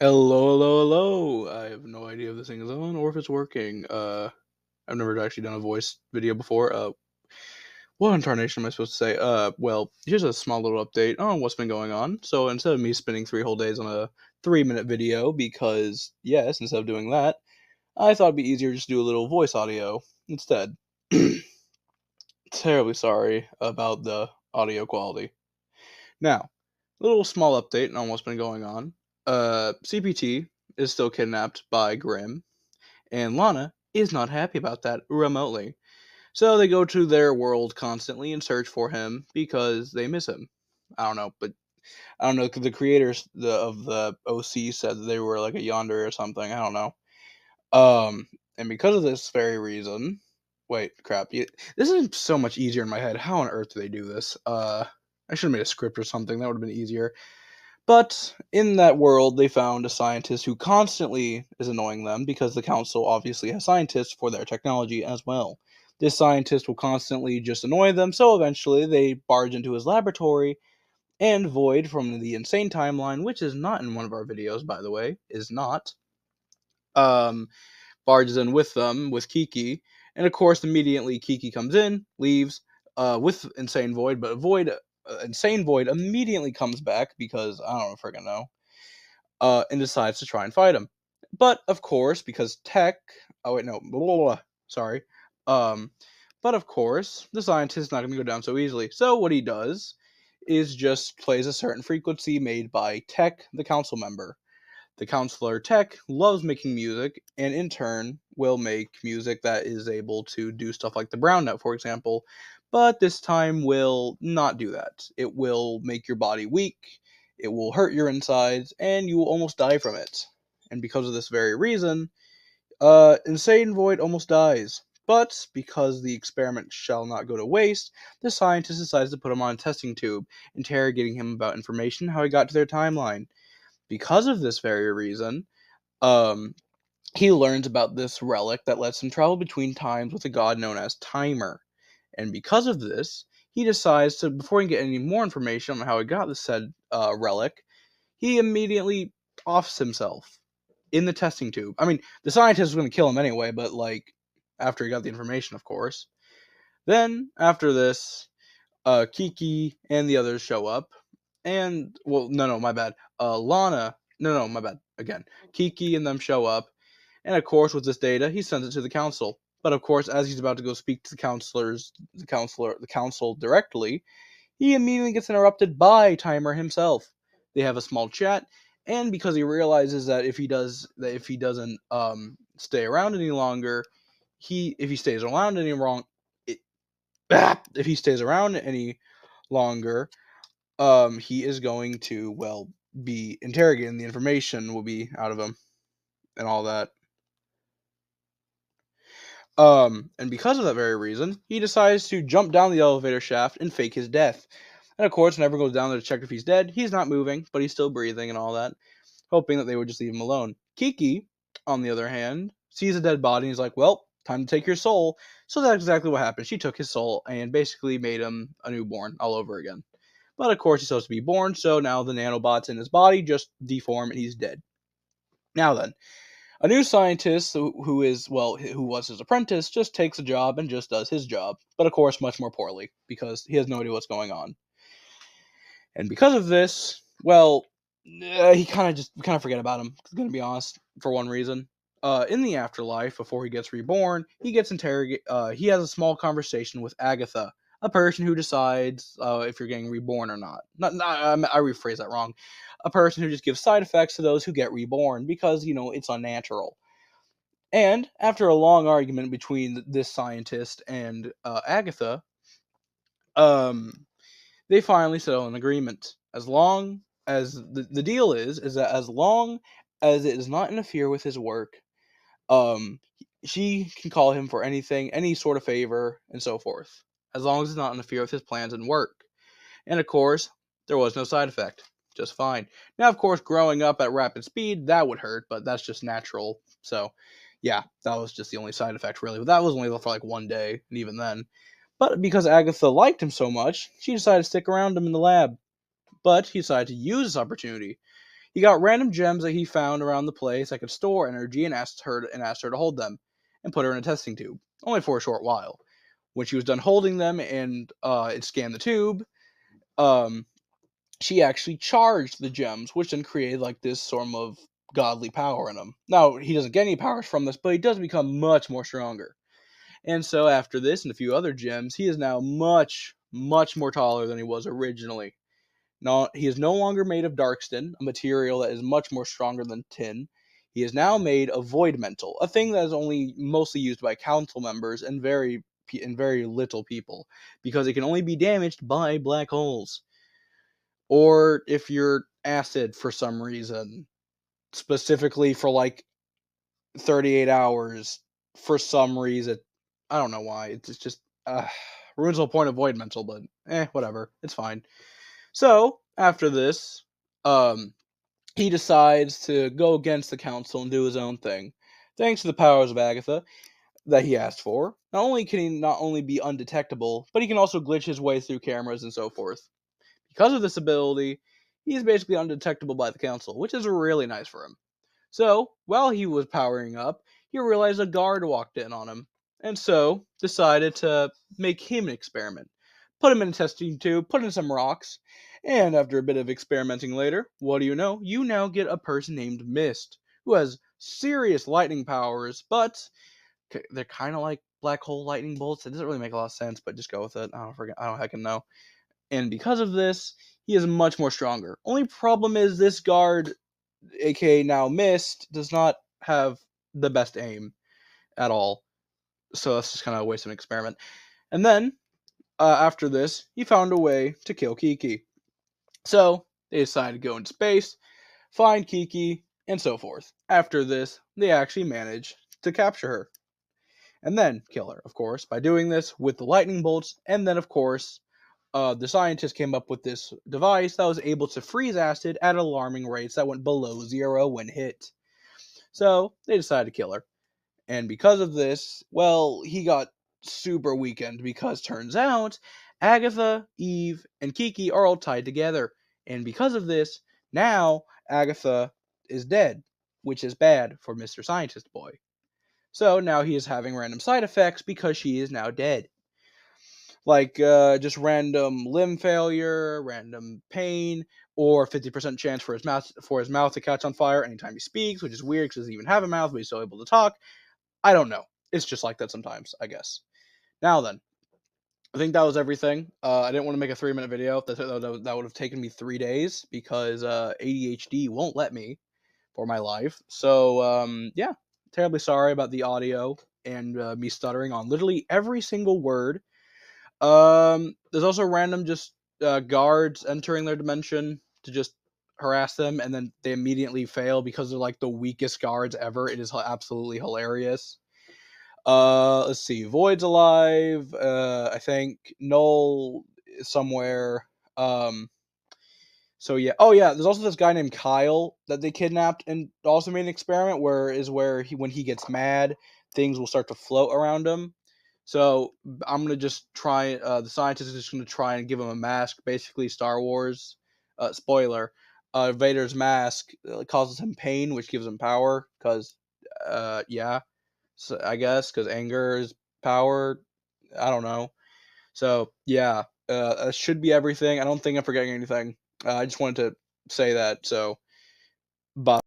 Hello, hello, hello. I have no idea if this thing is on or if it's working. I've never actually done a voice video before. What incarnation am I supposed to say? Well, here's a small little update on what's been going on. So instead of me spending 3 whole days on a 3 minute video, because yes, instead of doing that, I thought it'd be easier just to do a little voice audio instead. Terribly sorry about the audio quality. Now, a little small update on what's been going on. CPT is still kidnapped by Grimm, and Lana is not happy about that remotely. So they go to their world constantly and search for him because they miss him. I don't know, but I don't know. The creators of the OC said that they were like a yonder or something. I don't know. And because of this very reason, wait, crap. This is so much easier in my head. How on earth do they do this? I should have made a script or something. That would have been easier. But in that world, they found a scientist who constantly is annoying them because the council obviously has scientists for their technology as well. This scientist will constantly just annoy them, so eventually they barge into his laboratory, and Void from the Insane Timeline, which is not in one of our videos, by the way, is not, um, barges in with them, with Kiki, and of course, immediately Kiki comes in, leaves, with Insane Void, but Insane Void immediately comes back because I don't freaking know, and decides to try and fight him. But of course, because Tech, oh wait, no, blah, blah, blah, sorry, um, but of course, the scientist is not going to go down so easily. So what he does is just plays a certain frequency made by Tech, the council member. The counselor Tech loves making music, and in turn will make music that is able to do stuff like the brown note, for example. But this time will not do that. It will make your body weak, it will hurt your insides, and you will almost die from it. And because of this very reason, Insane Void almost dies. But because the experiment shall not go to waste, the scientist decides to put him on a testing tube, interrogating him about information how he got to their timeline. Because of this very reason, um, he learns about this relic that lets him travel between times with a god known as Timer. And because of this, he decides to, before he can get any more information on how he got this said relic, he immediately offs himself in the testing tube. I mean, the scientist was going to kill him anyway, but like after he got the information, of course. Then after this, Kiki and the others show up, and well, no, my bad. Lana, no, my bad. Again, Kiki and them show up, and of course, with this data, he sends it to the council. But of course, as he's about to go speak to the council directly, he immediately gets interrupted by Timer himself. They have a small chat, and because he realizes that if he doesn't stay around any longer, if he stays around any wrong, it, if he stays around any longer, he is going to, well, be interrogated and the information will be out of him and all that. And because of that very reason, he decides to jump down the elevator shaft and fake his death. And of course, whenever goes down there to check if he's dead, he's not moving, but he's still breathing and all that, hoping that they would just leave him alone. Kiki, on the other hand, sees a dead body and he's like, well, time to take your soul. So that's exactly what happened. She took his soul and basically made him a newborn all over again. But of course, he's supposed to be born, so now the nanobots in his body just deform and he's dead. Now then, a new scientist who was his apprentice just takes a job and just does his job, but of course much more poorly because he has no idea what's going on. And because of this, well, he kind of forget about him. Gonna be honest, for one reason. In the afterlife, before he gets reborn, he gets interrogated. He has a small conversation with Agatha, a person who decides if you're getting reborn or not. I rephrase that wrong. A person who just gives side effects to those who get reborn because it's unnatural. And after a long argument between this scientist and Agatha, um, they finally settle an agreement. As long as the deal is that as long as it does not interfere with his work, um, she can call him for anything, any sort of favor, and so forth, as long as it does not interfere with his plans and work. And of course, there was no side effect. Just fine. Now, of course, growing up at rapid speed, that would hurt, but that's just natural. So, yeah, that was just the only side effect, really. But that was only for like one day, and even then. But because Agatha liked him so much, she decided to stick around him in the lab. But he decided to use this opportunity. He got random gems that he found around the place that could store energy and asked her to hold them and put her in a testing tube, only for a short while. When she was done holding them and it scanned the tube, um, she actually charged the gems, which then created like this sort of godly power in him. Now he doesn't get any powers from this, but he does become much more stronger. And so after this and a few other gems, he is now much, much more taller than he was originally. Now, he is no longer made of darkstin, a material that is much more stronger than tin. He is now made of void mental, a thing that is only mostly used by council members and very little people, because it can only be damaged by black holes. Or if you're acid for some reason, specifically for like 38 hours for some reason. I don't know why. It's just ruins the whole point of void mental, but whatever. It's fine. So after this, um, he decides to go against the council and do his own thing. Thanks to the powers of Agatha that he asked for, not only be undetectable, but he can also glitch his way through cameras and so forth. Because of this ability, he's basically undetectable by the council, which is really nice for him. So, while he was powering up, he realized a guard walked in on him, and so decided to make him an experiment. Put him in a testing tube, put in some rocks, and after a bit of experimenting later, what do you know? You now get a person named Mist, who has serious lightning powers, but they're kind of like black hole lightning bolts. It doesn't really make a lot of sense, but just go with it. I don't heckin' know. And because of this, he is much more stronger. Only problem is this guard, aka now Mist, does not have the best aim at all. So that's just kind of a waste of an experiment. And then, after this, he found a way to kill Kiki. So they decided to go into space, find Kiki, and so forth. After this, they actually managed to capture her. And then kill her, of course, by doing this with the lightning bolts. And then, of course, the scientists came up with this device that was able to freeze acid at alarming rates that went below 0 when hit. So they decided to kill her. And because of this, well, he got super weakened because turns out Agatha, Eve, and Kiki are all tied together. And because of this, now Agatha is dead, which is bad for Mr. Scientist Boy. So now he is having random side effects because she is now dead. Like just random limb failure, random pain, or 50% chance for his mouth to catch on fire anytime he speaks, which is weird because he doesn't even have a mouth, but he's still able to talk. I don't know. It's just like that sometimes, I guess. Now then, I think that was everything. I didn't want to make a 3-minute video. That would have taken me 3 days because ADHD won't let me for my life. So yeah, terribly sorry about the audio and me stuttering on literally every single word. There's also random just guards entering their dimension to just harass them, and then they immediately fail because they're like the weakest guards ever. It is absolutely hilarious. Let's see. Void's alive. I think Null is somewhere. So yeah. Oh yeah. There's also this guy named Kyle that they kidnapped and also made an experiment where when he gets mad, things will start to float around him. So I'm gonna just try. The scientist is just gonna try and give him a mask. Basically, Star Wars. Spoiler. Vader's mask causes him pain, which gives him power. Cause, yeah. So I guess because anger is power. I don't know. So yeah, that should be everything. I don't think I'm forgetting anything. I just wanted to say that. So bye.